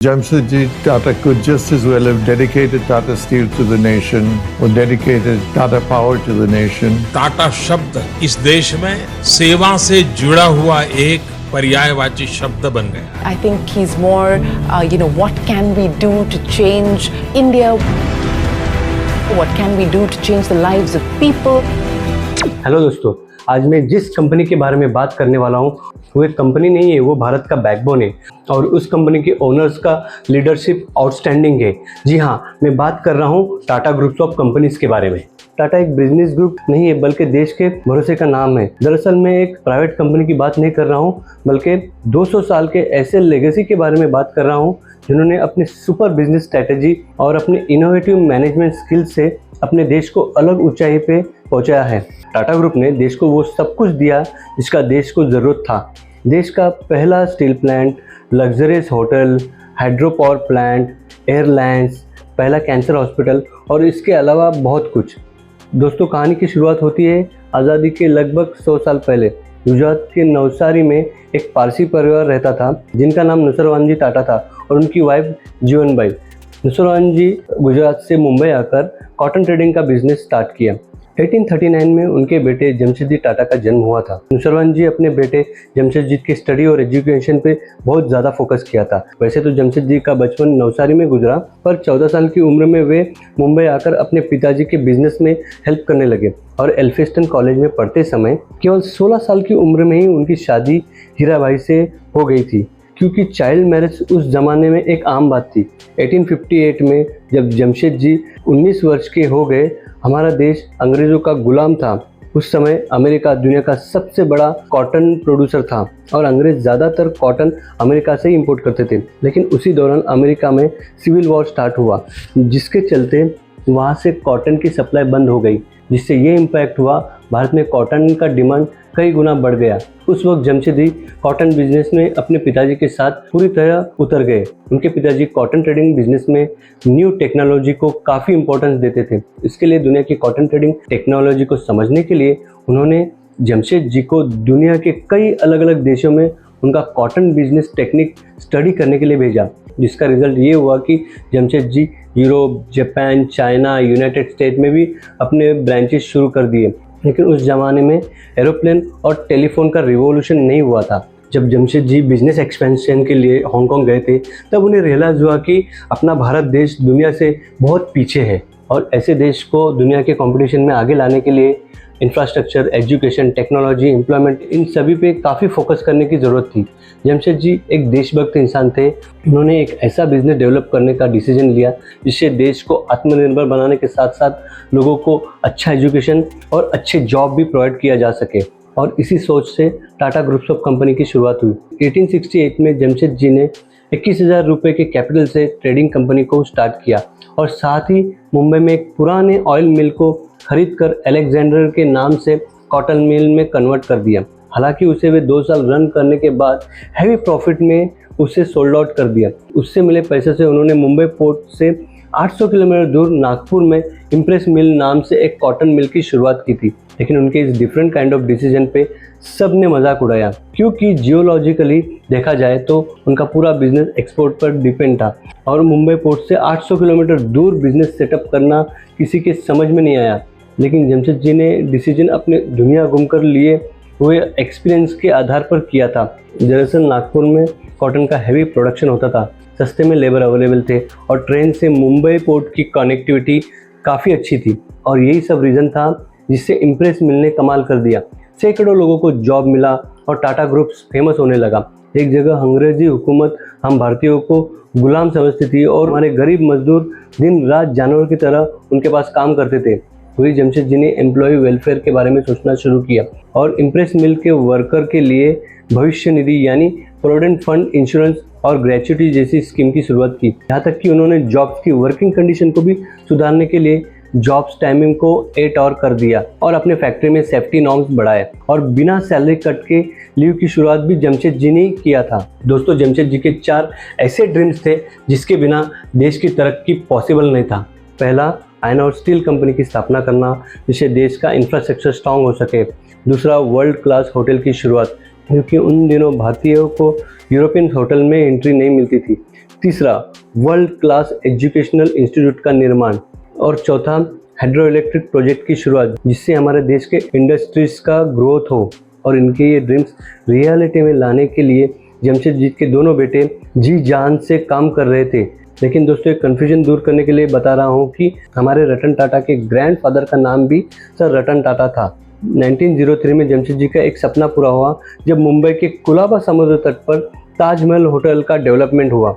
Jamshedji Tata could just as well have dedicated Tata Steel to the nation or dedicated Tata Power to the nation. Tata शब्द इस देश में सेवा से जुड़ा हुआ एक पर्यायवाची शब्द बन गया। I think he's more, what can we do to change India? What can we do to change the lives of people? Hello दोस्तों, आज मैं जिस कंपनी के बारे में बात करने वाला हूँ वो एक कंपनी नहीं है, वो भारत का बैकबोन है और उस कंपनी के ओनर्स का लीडरशिप आउटस्टैंडिंग है। जी हाँ, मैं बात कर रहा हूँ टाटा ग्रुप ऑफ कंपनीज के बारे में। टाटा एक बिजनेस ग्रुप नहीं है बल्कि देश के भरोसे का नाम है। दरअसल मैं एक प्राइवेट कंपनी की बात नहीं कर रहा हूँ बल्कि 200 साल के ऐसे लेगेसी के बारे में बात कर रहा हूँ जिन्होंने अपनी सुपर बिजनेस स्ट्रैटेजी और अपने इनोवेटिव मैनेजमेंट स्किल से अपने देश को अलग ऊंचाई पे पहुंचाया है। टाटा ग्रुप ने देश को वो सब कुछ दिया जिसका देश को ज़रूरत था। देश का पहला steel plant, luxurious hotel, hydro power plant, airlines, पहला कैंसर हॉस्पिटल और इसके अलावा बहुत कुछ। दोस्तों, कहानी की शुरुआत होती है आज़ादी के लगभग 100 साल पहले। गुजरात के नवसारी में एक पारसी परिवार रहता था जिनका नाम नुसरवान जी टाटा था और उनकी वाइफ जीवनबाई। नुसरवान जी गुजरात से मुंबई आकर कॉटन ट्रेडिंग का बिजनेस स्टार्ट किया। 1839 में उनके बेटे जमशेदजी टाटा का जन्म हुआ था। नुसरवान जी अपने बेटे जमशेदजी की स्टडी और एजुकेशन पे बहुत ज़्यादा फोकस किया था। वैसे तो जमशेदजी का बचपन नवसारी में गुजरा, पर 14 साल की उम्र में वे मुंबई आकर अपने पिताजी के बिजनेस में हेल्प करने लगे और एल्फिस्टन कॉलेज में पढ़ते समय केवल 16 साल की उम्र में ही उनकी शादी हीराबाई से हो गई थी, क्योंकि चाइल्ड मैरिज उस ज़माने में एक आम बात थी। 1858 में जब जमशेदजी 19 वर्ष के हो गए, हमारा देश अंग्रेज़ों का गुलाम था। उस समय अमेरिका दुनिया का सबसे बड़ा कॉटन प्रोड्यूसर था और अंग्रेज़ ज़्यादातर कॉटन अमेरिका से ही इंपोर्ट करते थे। लेकिन उसी दौरान अमेरिका में सिविल वॉर स्टार्ट हुआ, जिसके चलते वहाँ से कॉटन की सप्लाई बंद हो गई, जिससे ये इम्पैक्ट हुआ भारत में कॉटन का डिमांड कई गुना बढ़ गया। उस वक्त जमशेदजी कॉटन बिजनेस में अपने पिताजी के साथ पूरी तरह उतर गए। उनके पिताजी कॉटन ट्रेडिंग बिजनेस में न्यू टेक्नोलॉजी को काफ़ी इंपॉर्टेंस देते थे। इसके लिए दुनिया की कॉटन ट्रेडिंग टेक्नोलॉजी को समझने के लिए उन्होंने जमशेदजी को दुनिया के कई अलग अलग देशों में उनका कॉटन बिजनेस टेक्निक स्टडी करने के लिए भेजा, जिसका रिजल्ट ये हुआ कि Jamshedji Europe, Japan, China, United State में भी अपने ब्रांचेस शुरू कर दिए। लेकिन उस ज़माने में एरोप्लेन और टेलीफोन का रिवॉल्यूशन नहीं हुआ था। जब जमशेदजी बिजनेस एक्सपेंशन के लिए हांगकांग गए थे, तब उन्हें रियलाइज़ हुआ कि अपना भारत देश दुनिया से बहुत पीछे है और ऐसे देश को दुनिया के कंपटीशन में आगे लाने के लिए इंफ्रास्ट्रक्चर, एजुकेशन, टेक्नोलॉजी, एम्प्लॉयमेंट, इन सभी पे काफ़ी फोकस करने की ज़रूरत थी। जमशेदजी एक देशभक्त इंसान थे। उन्होंने एक ऐसा बिजनेस डेवलप करने का डिसीजन लिया जिससे देश को आत्मनिर्भर बनाने के साथ साथ लोगों को अच्छा एजुकेशन और अच्छे जॉब भी प्रोवाइड किया जा सके, और इसी सोच से टाटा ग्रुप ऑफ कंपनी की शुरुआत हुई। 1868 में जमशेदजी ने 21,000 रुपये के कैपिटल से ट्रेडिंग कंपनी को स्टार्ट किया और साथ ही मुंबई में एक पुराने ऑयल मिल को खरीद कर अलेक्जेंडर के नाम से कॉटन मिल में कन्वर्ट कर दिया। हालांकि उसे वे 2 साल रन करने के बाद हैवी प्रॉफिट में उसे सोल्ड आउट कर दिया। उससे मिले पैसे से उन्होंने मुंबई पोर्ट से 800 किलोमीटर दूर नागपुर में इम्प्रेस मिल नाम से एक कॉटन मिल की शुरुआत की थी। लेकिन उनके इस डिफरेंट काइंड ऑफ डिसीजन पे सब ने मजाक उड़ाया, क्योंकि जियोलॉजिकली देखा जाए तो उनका पूरा बिजनेस एक्सपोर्ट पर डिपेंड था और मुंबई पोर्ट से 800 किलोमीटर दूर बिजनेस सेटअप करना किसी के समझ में नहीं आया। लेकिन जमशेदजी ने डिसीजन अपने दुनिया घूमकर लिए हुए एक्सपीरियंस के आधार पर किया था। दरअसल नागपुर में कॉटन का हैवी प्रोडक्शन होता था, सस्ते में लेबर अवेलेबल थे और ट्रेन से मुंबई पोर्ट की कनेक्टिविटी काफ़ी अच्छी थी, और यही सब रीज़न था जिससे इम्प्रेस मिल ने कमाल कर दिया। सैकड़ों लोगों को जॉब मिला और टाटा ग्रुप फेमस होने लगा। एक जगह अंग्रेजी हुकूमत हम भारतीयों को गुलाम समझती थी और हमारे गरीब मजदूर दिन रात जानवर की तरह उनके पास काम करते थे। वही जमशेदजी ने एम्प्लॉय वेलफेयर के बारे में सोचना शुरू किया और इम्प्रेस मिल के वर्कर के लिए भविष्य निधि यानी प्रोविडेंट फंड, इंश्योरेंस और ग्रेच्युटी जैसी स्कीम की शुरुआत की। यहाँ तक कि उन्होंने जॉब्स की वर्किंग कंडीशन को भी सुधारने के लिए जॉब्स टाइमिंग को 8 आवर कर दिया और अपने फैक्ट्री में सेफ्टी नॉर्म्स बढ़ाए और बिना सैलरी कट के लीव की शुरुआत भी जमशेदजी ने किया था। दोस्तों, जमशेदजी के 4 ऐसे ड्रीम्स थे जिसके बिना देश की तरक्की पॉसिबल नहीं था। पहला, आयरन और स्टील कंपनी की स्थापना करना जिससे देश का इंफ्रास्ट्रक्चर स्ट्रांग हो सके। दूसरा, वर्ल्ड क्लास होटल की शुरुआत, क्योंकि उन दिनों भारतीयों को यूरोपियन होटल में एंट्री नहीं मिलती थी। तीसरा, वर्ल्ड क्लास एजुकेशनल इंस्टीट्यूट का निर्माण। और चौथा, हाइड्रो इलेक्ट्रिक प्रोजेक्ट की शुरुआत, जिससे हमारे देश के इंडस्ट्रीज का ग्रोथ हो। और इनके ये ड्रीम्स रियलिटी में लाने के लिए जमशेदजी के दोनों बेटे जी जान से काम कर रहे थे। लेकिन दोस्तों, एक कन्फ्यूजन दूर करने के लिए बता रहा हूँ कि हमारे रतन टाटा के ग्रैंडफादर का नाम भी सर रतन टाटा था। 1903 में जमशेदजी का एक सपना पूरा हुआ जब मुंबई के कुलाबा समुद्र तट पर ताजमहल होटल का डेवलपमेंट हुआ,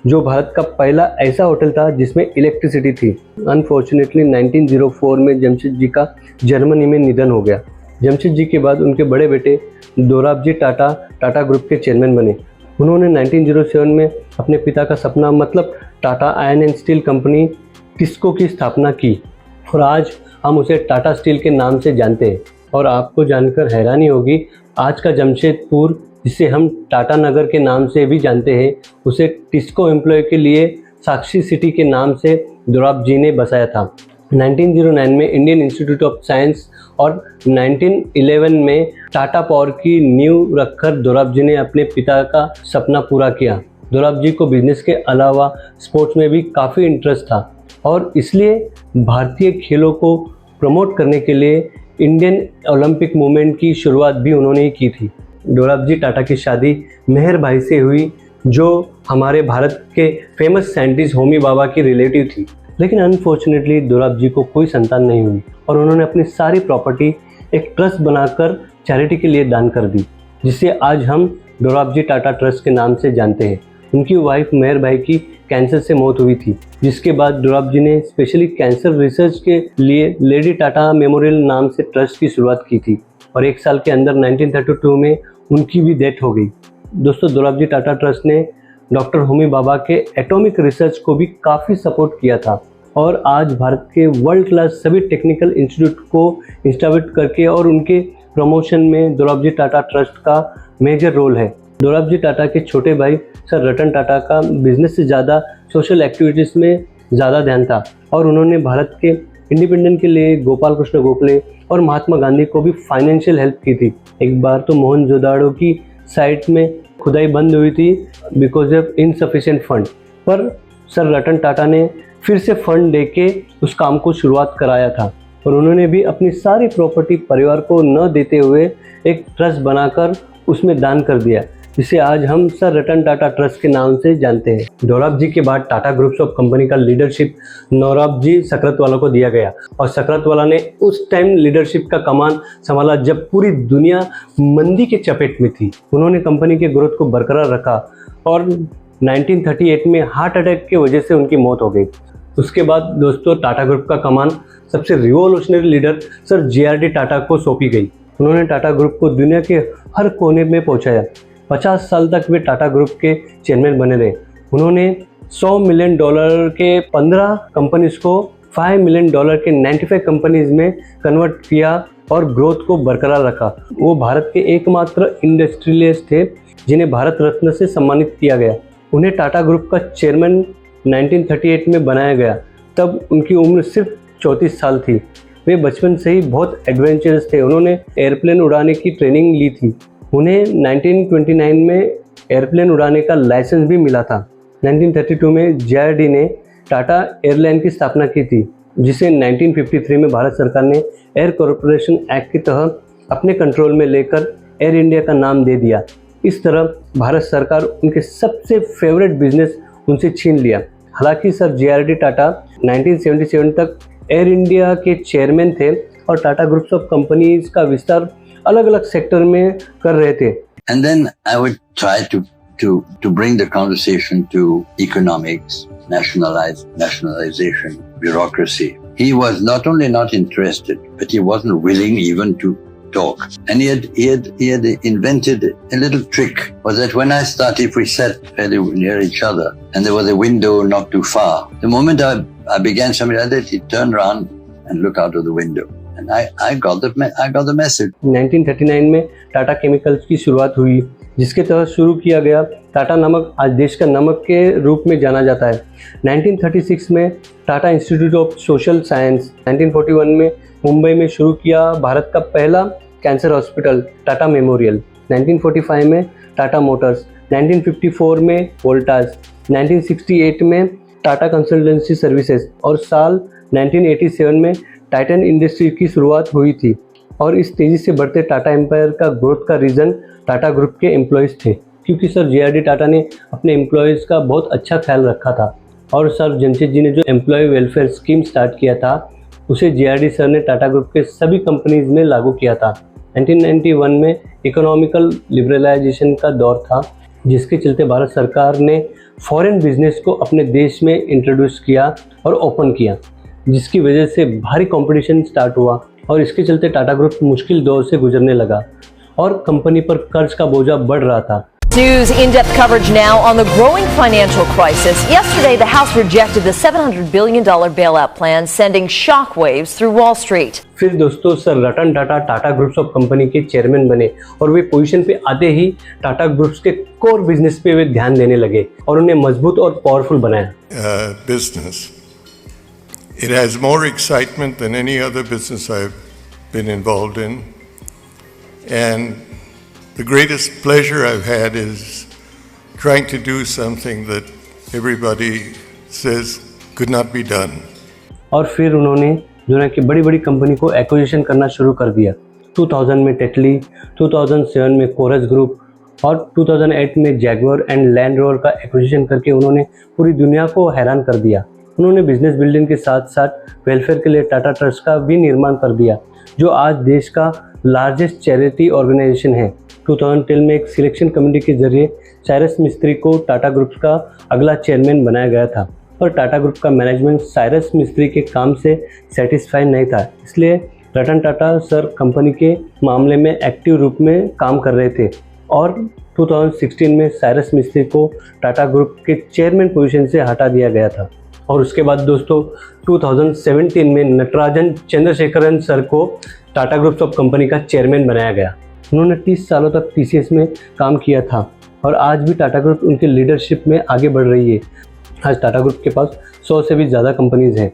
जो भारत का पहला ऐसा होटल था जिसमें इलेक्ट्रिसिटी थी। अनफॉर्चुनेटली 1904 में जमशेदजी का जर्मनी में निधन हो गया। जमशेदजी के बाद उनके बड़े बेटे दोराबजी टाटा टाटा ग्रुप के चेयरमैन बने। उन्होंने 1907 में अपने पिता का सपना मतलब Tata iron and steel company TISCO की स्थापना की और आज हम उसे टाटा स्टील के नाम से जानते हैं। और आपको जानकर हैरानी होगी, आज का जमशेदपुर, जिसे हम टाटा नगर के नाम से भी जानते हैं, उसे टिस्को एम्प्लॉय के लिए साक्षी सिटी के नाम से दोराबजी ने बसाया था। 1909 में इंडियन इंस्टीट्यूट ऑफ साइंस और 1911 में टाटा पावर की नींव रखकर दोराबजी ने अपने पिता का सपना पूरा किया। दोराबजी को बिजनेस के अलावा स्पोर्ट्स में भी काफ़ी इंटरेस्ट था और इसलिए भारतीय खेलों को प्रमोट करने के लिए इंडियन ओलंपिक मूवमेंट की शुरुआत भी उन्होंने ही की थी। दोराबजी टाटा की शादी मेहर भाई से हुई, जो हमारे भारत के फेमस साइंटिस्ट होमी भाभा की रिलेटिव थी। लेकिन अनफॉर्चुनेटली दोराबजी को कोई संतान नहीं हुई और उन्होंने अपनी सारी प्रॉपर्टी एक ट्रस्ट बनाकर चैरिटी के लिए दान कर दी, जिसे आज हम दोराबजी टाटा ट्रस्ट के नाम से जानते हैं। उनकी वाइफ मेहर भाई की कैंसर से मौत हुई थी, जिसके बाद दोराबजी ने स्पेशली कैंसर रिसर्च के लिए लेडी टाटा मेमोरियल नाम से ट्रस्ट की शुरुआत की थी और एक साल के अंदर 1932 में उनकी भी डेथ हो गई। दोस्तों, दोराबजी टाटा ट्रस्ट ने डॉक्टर होमी भाभा के एटॉमिक रिसर्च को भी काफ़ी सपोर्ट किया था और आज भारत के वर्ल्ड क्लास सभी टेक्निकल इंस्टीट्यूट को इंस्टैब्लिश करके और उनके प्रमोशन में दोराबजी टाटा ट्रस्ट का मेजर रोल है। दोराबजी टाटा के छोटे भाई सर रतन टाटा का बिजनेस से ज़्यादा सोशल एक्टिविटीज़ में ज़्यादा ध्यान था और उन्होंने भारत के इंडिपेंडेंस के लिए गोपाल कृष्ण गोखले और महात्मा गांधी को भी फाइनेंशियल हेल्प की थी। एक बार तो मोहनजोदाड़ो की साइट में खुदाई बंद हुई थी बिकॉज ऑफ इनसफिशिएंट फंड, पर सर रतन टाटा ने फिर से फंड देके उस काम को शुरुआत कराया था और उन्होंने भी अपनी सारी प्रॉपर्टी परिवार को न देते हुए एक ट्रस्ट बनाकर उसमें दान कर दिया, जिसे आज हम सर रतन टाटा ट्रस्ट के नाम से जानते हैं। दोराबजी के बाद टाटा ग्रुप्स ऑफ कंपनी का लीडरशिप नौरोजी सकरतवाला को दिया गया और सकरतवाला ने उस टाइम लीडरशिप का कमान संभाला जब पूरी दुनिया मंदी के चपेट में थी। उन्होंने कंपनी के ग्रोथ को बरकरार रखा और 1938 में हार्ट अटैक की वजह से उनकी मौत हो गई। उसके बाद दोस्तों, टाटा ग्रुप का कमान सबसे revolutionary leader sir JRD Tata को सौंपी गई। उन्होंने टाटा ग्रुप को दुनिया के हर कोने में पहुंचाया। 50 साल तक वे टाटा ग्रुप के चेयरमैन बने रहे। उन्होंने $100 मिलियन के 15 कंपनीज को $5 मिलियन के 95 कंपनीज में कन्वर्ट किया और ग्रोथ को बरकरार रखा। वो भारत के एकमात्र इंडस्ट्रियलिस्ट थे जिन्हें भारत रत्न से सम्मानित किया गया। उन्हें टाटा ग्रुप का चेयरमैन 1938 में बनाया गया। तब उनकी उम्र सिर्फ 34 साल थी। वे बचपन से ही बहुत एडवेंचरस थे। उन्होंने एयरप्लेन उड़ाने की ट्रेनिंग ली थी। उन्हें 1929 में एयरप्लेन उड़ाने का लाइसेंस भी मिला था। 1932 में JRD ने टाटा एयरलाइन की स्थापना की थी, जिसे 1953 में भारत सरकार ने एयर कॉरपोरेशन एक्ट के तहत अपने कंट्रोल में लेकर एयर इंडिया का नाम दे दिया। इस तरह भारत सरकार उनके सबसे फेवरेट बिजनेस उनसे छीन लिया। हालांकि सर JRD टाटा 1977 तक एयर इंडिया के चेयरमैन थे और टाटा ग्रुप्स ऑफ कंपनीज का विस्तार अलग अलग सेक्टर में कर रहे थे। And then I would try to bring the conversation to economics, nationalization, bureaucracy. He was not only not interested, but he wasn't willing even to talk. And he had invented a little trick. Was that when I started, if we sat fairly near each other, and there was a window not too far, the moment I began something like that, he'd turn around and look out of the window. And I got the message. 1939 में Tata chemicals की शुरुआत हुई, जिसके तहत शुरू किया गया टाटा नमक आज देश का नमक के रूप में जाना जाता है। 1936 में Tata institute of social science, 1941 में मुंबई में शुरू किया भारत का पहला कैंसर हॉस्पिटल टाटा मेमोरियल, 1945 में टाटा मोटर्स, 1954 में वोल्टास, 1968 में टाटा कंसल्टेंसी सर्विसेज और साल 1987 में टाइटन इंडस्ट्री की शुरुआत हुई थी। और इस तेज़ी से बढ़ते टाटा एम्पायर का ग्रोथ का रीज़न टाटा ग्रुप के एम्प्लॉयज़ थे, क्योंकि सर JRD टाटा ने अपने एम्प्लॉयज़ का बहुत अच्छा ख्याल रखा था। और सर जमशेद जी ने जो एम्प्लॉय वेलफेयर स्कीम स्टार्ट किया था उसे JRD सर ने टाटा ग्रुप के सभी कंपनीज में लागू किया था। 1991 में इकोनॉमिकल लिबरलाइजेशन का दौर था, जिसके चलते भारत सरकार ने फॉरेन बिजनेस को अपने देश में इंट्रोड्यूस किया और ओपन किया, जिसकी वजह से भारी कंपटीशन स्टार्ट हुआ और इसके चलते टाटा ग्रुप मुश्किल दौर से गुजरने लगा और कंपनी पर कर्ज का बोझा बढ़ रहा था। News in-depth coverage now on the growing financial crisis. Yesterday, the House rejected the $700 billion bailout plan, sending shockwaves through Wall Street. फिर दोस्तों sir Ratan Tata Tata groups of company के चेयरमैन बने और वे पोजीशन पे आते ही टाटा ग्रुप्स के कोर बिजनेस पे वे ध्यान देने लगे और उन्हें मजबूत और पावरफुल बनाया। Business. It has more excitement than any other business I've been involved in, and the greatest pleasure I've had is trying to do something that everybody says could not be done. और फिर उन्होंने दुनिया की बड़ी बड़ी company को acquisition करना शुरू कर दिया। 2000 में टेटली, 2007 में कोरस ग्रुप और 2008 में जैगुआर एंड लैंड रोवर का एक्विजिशन करके उन्होंने पूरी दुनिया को हैरान कर दिया। उन्होंने बिजनेस बिल्डिंग के साथ साथ वेलफेयर के लिए टाटा ट्रस्ट का भी निर्माण कर दिया, जो आज देश का लार्जेस्ट चैरिटी ऑर्गेनाइजेशन है। 2010 में एक सिलेक्शन कमेटी के जरिए साइरस मिस्त्री को टाटा ग्रुप का अगला चेयरमैन बनाया गया था, और टाटा ग्रुप का मैनेजमेंट साइरस मिस्त्री के काम से सेटिस्फाई नहीं था, इसलिए रतन टाटा सर कंपनी के मामले में एक्टिव रूप में काम कर रहे थे। और 2016 में साइरस मिस्त्री को टाटा ग्रुप के चेयरमैन पोजीशन से हटा दिया गया था। और उसके बाद दोस्तों 2017 में नटराजन चंद्रशेखरन सर को टाटा ग्रुप्स ऑफ कंपनी का चेयरमैन बनाया गया। उन्होंने 30 सालों तक TCS में काम किया था और आज भी टाटा ग्रुप उनके लीडरशिप में आगे बढ़ रही है। आज टाटा ग्रुप के पास 100 से भी ज़्यादा कंपनीज हैं।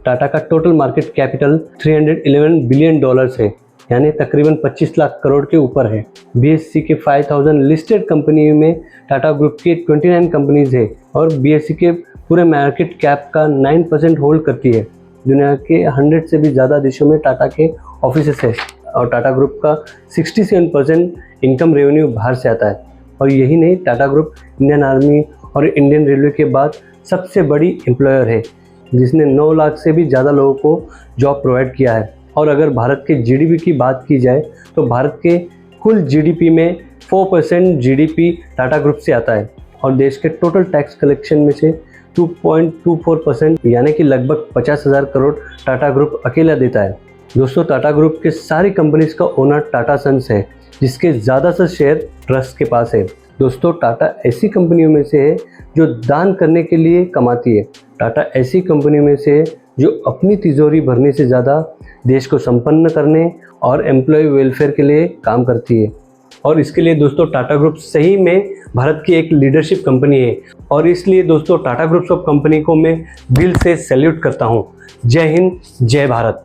टाटा का टोटल मार्केट कैपिटल $311 बिलियन है, यानी तकरीबन 25 लाख करोड़ के ऊपर है। BSE के 5000 लिस्टेड कंपनी में टाटा ग्रुप के 29 कंपनीज है और BSE के पूरे मार्केट कैप का 9% होल्ड करती है। दुनिया के 100 से भी ज़्यादा देशों में टाटा के ऑफिसेस है और टाटा ग्रुप का 67% इनकम रेवेन्यू बाहर से आता है। और यही नहीं, टाटा ग्रुप इंडियन आर्मी और इंडियन रेलवे के बाद सबसे बड़ी एम्प्लॉयर है, जिसने 9 लाख से भी ज़्यादा लोगों को जॉब प्रोवाइड किया है। और अगर भारत के GDP की बात की जाए तो भारत के कुल GDP में 4% GDP टाटा ग्रुप से आता है और देश के टोटल टैक्स कलेक्शन में से 2.24% यानी कि लगभग 50,000 करोड़ टाटा ग्रुप अकेला देता है। दोस्तों टाटा ग्रुप के सारी कंपनीज का ओनर टाटा सन्स है, जिसके ज़्यादातर शेयर ट्रस्ट के पास है। दोस्तों टाटा ऐसी कंपनियों में से है जो दान करने के लिए कमाती है। टाटा ऐसी कंपनियों में से है जो अपनी तिजोरी भरने से ज़्यादा देश को संपन्न करने और एम्प्लॉय वेलफेयर के लिए काम करती है। और इसके लिए दोस्तों टाटा ग्रुप सही में भारत की एक लीडरशिप कंपनी है और इसलिए दोस्तों टाटा ग्रुप्स ऑफ कंपनी को मैं दिल से सैल्यूट करता हूँ। जय हिंद, जय भारत।